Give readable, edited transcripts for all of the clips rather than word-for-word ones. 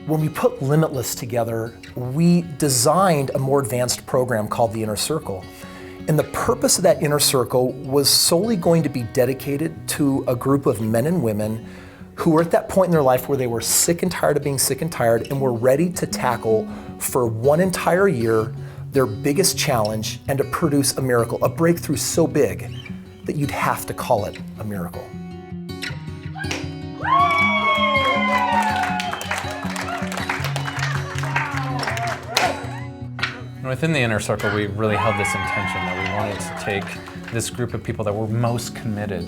When we put Limitless together, we designed a more advanced program called the Inner Circle. And the purpose of that Inner Circle was solely going to be dedicated to a group of men and women who were at that point in their life where they were sick and tired of being sick and tired and were ready to tackle for one entire year their biggest challenge and to produce a miracle, a breakthrough so big that you'd have to call it a miracle. Within the Inner Circle, we really held this intention that we wanted to take this group of people that were most committed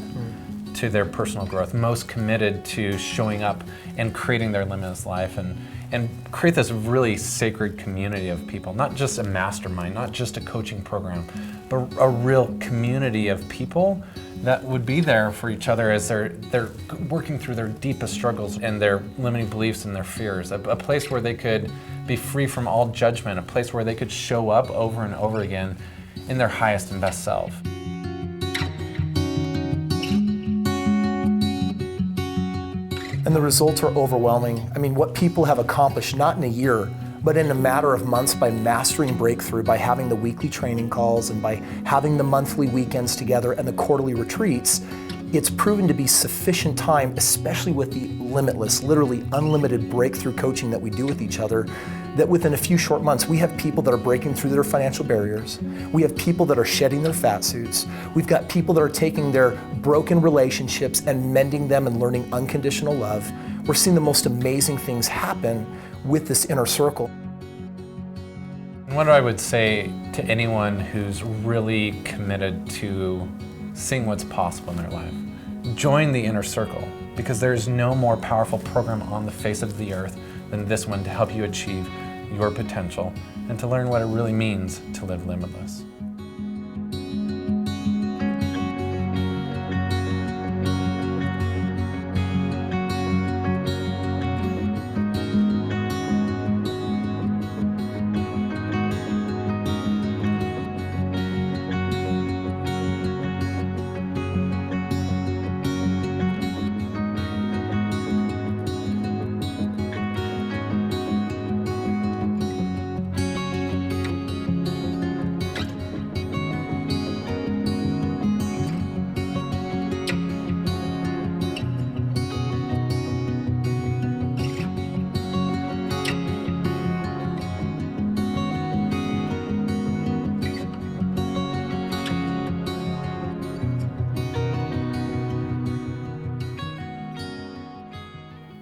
to their personal growth, most committed to showing up and creating their limitless life and create this really sacred community of people, not just a mastermind, not just a coaching program, but a real community of people that would be there for each other as they're working through their deepest struggles and their limiting beliefs and their fears. A place where they could be free from all judgment, a place where they could show up over and over again in their highest and best self. And the results are overwhelming. I mean, what people have accomplished, not in a year, but in a matter of months by mastering breakthrough, by having the weekly training calls and by having the monthly weekends together and the quarterly retreats, it's proven to be sufficient time, especially with the Limitless, literally unlimited breakthrough coaching that we do with each other, that within a few short months, we have people that are breaking through their financial barriers. We have people that are shedding their fat suits. We've got people that are taking their broken relationships and mending them and learning unconditional love. We're seeing the most amazing things happen with this Inner Circle. What I would say to anyone who's really committed to seeing what's possible in their life, join the Inner Circle, because there is no more powerful program on the face of the earth than this one to help you achieve your potential and to learn what it really means to live limitless.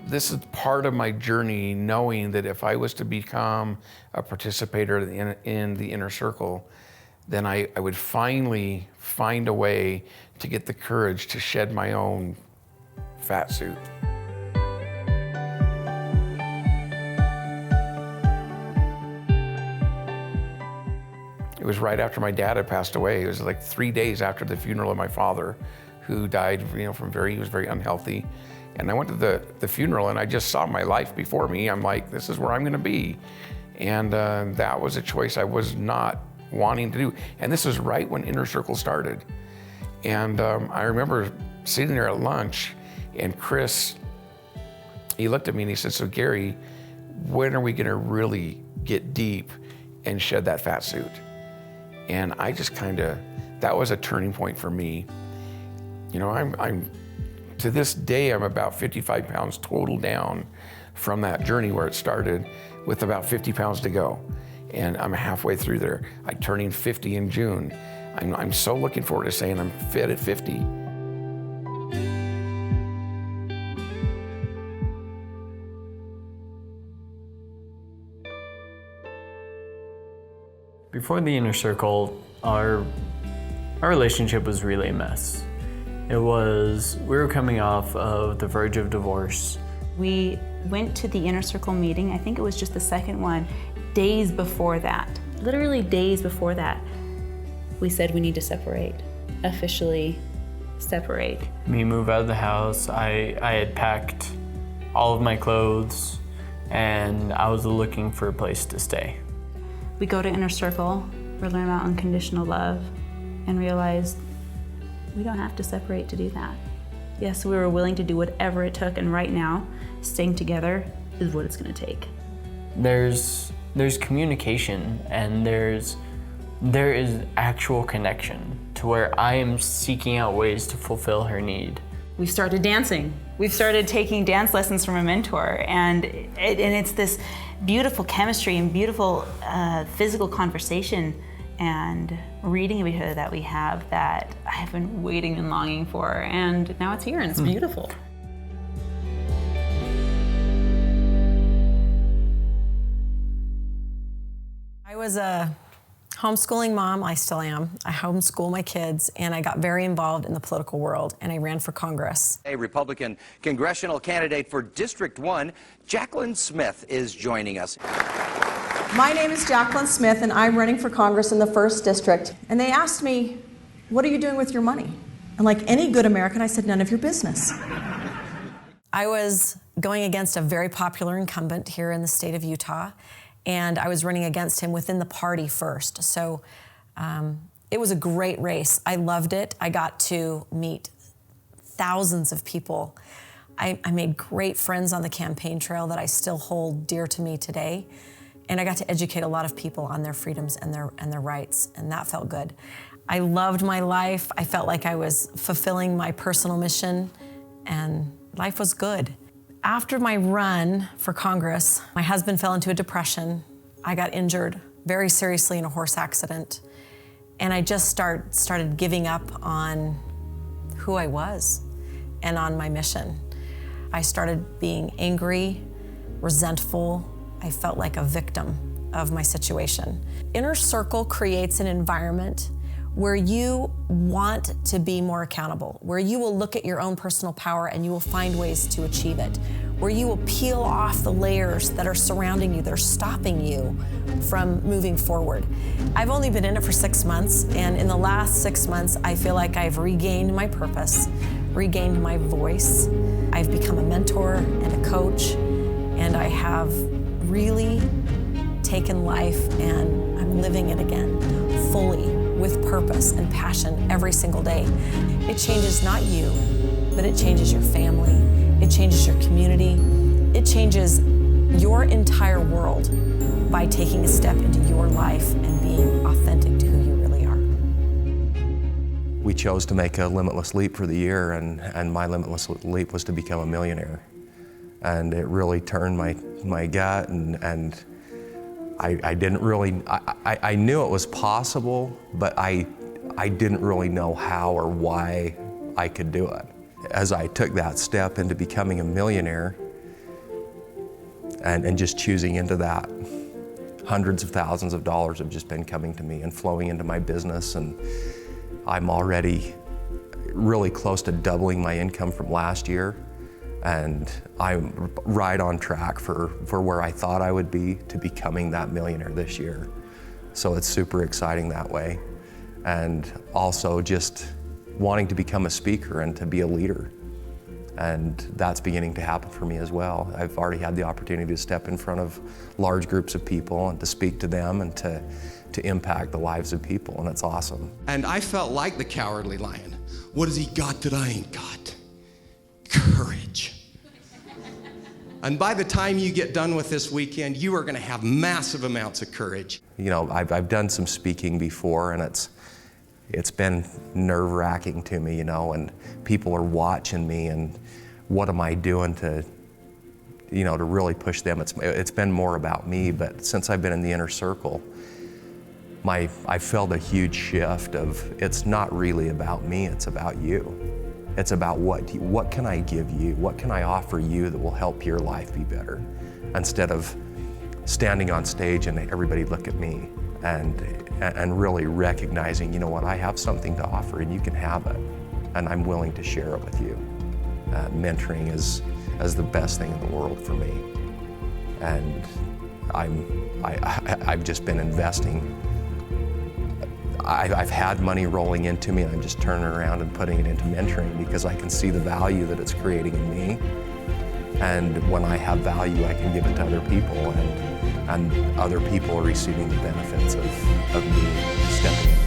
This is part of my journey, knowing that if I was to become a participator in the Inner Circle, then I would finally find a way to get the courage to shed my own fat suit. It was right after my dad had passed away. It was like 3 days after the funeral of my father, who died, he was very unhealthy. And I went to the funeral and I just saw my life before me. I'm like, this is where I'm gonna be. And that was a choice I was not wanting to do. And this was right when Inner Circle started. And I remember sitting there at lunch and Chris, he looked at me and he said, so Gary, when are we gonna really get deep and shed that fat suit? And I just that was a turning point for me. To this day, I'm about 55 pounds total down from that journey where it started, with about 50 pounds to go. And I'm halfway through there. I'm turning 50 in June. I'm so looking forward to saying I'm fit at 50. Before the Inner Circle, our relationship was really a mess. We were coming off of the verge of divorce. We went to the Inner Circle meeting, I think it was just the second one, days before that. Literally days before that, we said we need to separate, officially separate. We moved out of the house. I had packed all of my clothes and I was looking for a place to stay. We go to Inner Circle, we learn about unconditional love and realize we don't have to separate to do that. Yes, we were willing to do whatever it took, and right now, staying together is what it's gonna take. There's communication, and there is actual connection to where I am seeking out ways to fulfill her need. We've started dancing. We've started taking dance lessons from a mentor, and it's this beautiful chemistry and beautiful physical conversation and reading of each other that we have that I have been waiting and longing for, and now it's here and it's beautiful. I was a homeschooling mom, I still am. I homeschool my kids, and I got very involved in the political world, and I ran for Congress. A Republican congressional candidate for District 1, Jacqueline Smith, is joining us. My name is Jacqueline Smith, and I'm running for Congress in the 1st District. And they asked me, what are you doing with your money? And like any good American, I said, none of your business. I was going against a very popular incumbent here in the state of Utah, and I was running against him within the party first. So it was a great race. I loved it. I got to meet thousands of people. I made great friends on the campaign trail that I still hold dear to me today. And I got to educate a lot of people on their freedoms and their rights, and that felt good. I loved my life. I felt like I was fulfilling my personal mission, and life was good. After my run for Congress, my husband fell into a depression. I got injured very seriously in a horse accident, and I just started giving up on who I was and on my mission. I started being angry, resentful. I felt like a victim of my situation. Inner Circle creates an environment where you want to be more accountable, where you will look at your own personal power and you will find ways to achieve it, where you will peel off the layers that are surrounding you, that are stopping you from moving forward. I've only been in it for 6 months, and in the last 6 months, I feel like I've regained my purpose, regained my voice. I've become a mentor and a coach, and I have really taken life and I'm living it again fully with purpose and passion every single day. It changes not you, but it changes your family, it changes your community, it changes your entire world by taking a step into your life and being authentic to who you really are. We chose to make a limitless leap for the year, and my limitless leap was to become a millionaire. And it really turned my gut, and I didn't really, I knew it was possible, but I didn't really know how or why I could do it. As I took that step into becoming a millionaire and just choosing into that, hundreds of thousands of dollars have just been coming to me and flowing into my business, and I'm already really close to doubling my income from last year. And I'm right on track for where I thought I would be to becoming that millionaire this year. So it's super exciting that way. And also just wanting to become a speaker and to be a leader. And that's beginning to happen for me as well. I've already had the opportunity to step in front of large groups of people and to speak to them and to impact the lives of people, and it's awesome. And I felt like the cowardly lion. What has he got that I ain't got? Courage. And by the time you get done with this weekend, you are going to have massive amounts of courage. You know, I've done some speaking before, and it's been nerve-wracking to me, you know, and people are watching me, and what am I doing to, you know, to really push them? It's been more about me, but since I've been in the Inner Circle, I felt a huge shift of it's not really about me, it's about you. It's about what can I give you? What can I offer you that will help your life be better? Instead of standing on stage and everybody look at me and really recognizing, you know what, I have something to offer and you can have it, and I'm willing to share it with you. Mentoring is the best thing in the world for me. And I've just been investing. I've had money rolling into me, and I'm just turning around and putting it into mentoring because I can see the value that it's creating in me. And when I have value, I can give it to other people, and other people are receiving the benefits of me stepping in.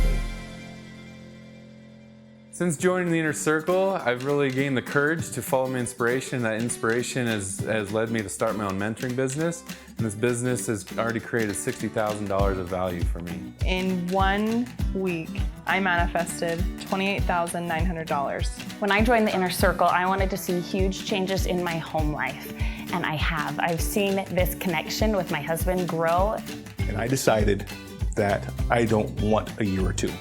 Since joining the Inner Circle, I've really gained the courage to follow my inspiration. That inspiration has led me to start my own mentoring business, and this business has already created $60,000 of value for me. In 1 week, I manifested $28,900. When I joined the Inner Circle, I wanted to see huge changes in my home life, and I have. I've seen this connection with my husband grow. And I decided that I don't want a year or two.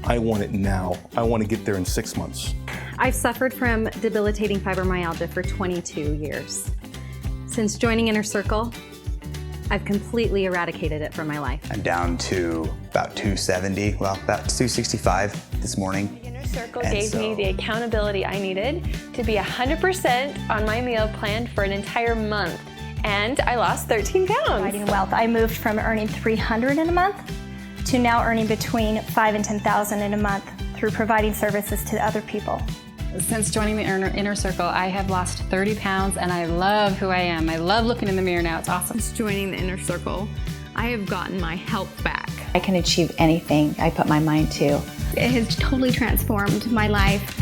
I want it now. I want to get there in 6 months. I've suffered from debilitating fibromyalgia for 22 years. Since joining Inner Circle, I've completely eradicated it from my life. I'm down to about 270, well, about 265 this morning. The Inner Circle gave me the accountability I needed to be 100% on my meal plan for an entire month. And I lost 13 pounds. Providing wealth. I moved from earning $300 in a month to now earning between $5,000 and $10,000 in a month through providing services to other people. Since joining the Inner Circle, I have lost 30 pounds and I love who I am. I love looking in the mirror now, it's awesome. Since joining the Inner Circle, I have gotten my health back. I can achieve anything I put my mind to. It has totally transformed my life.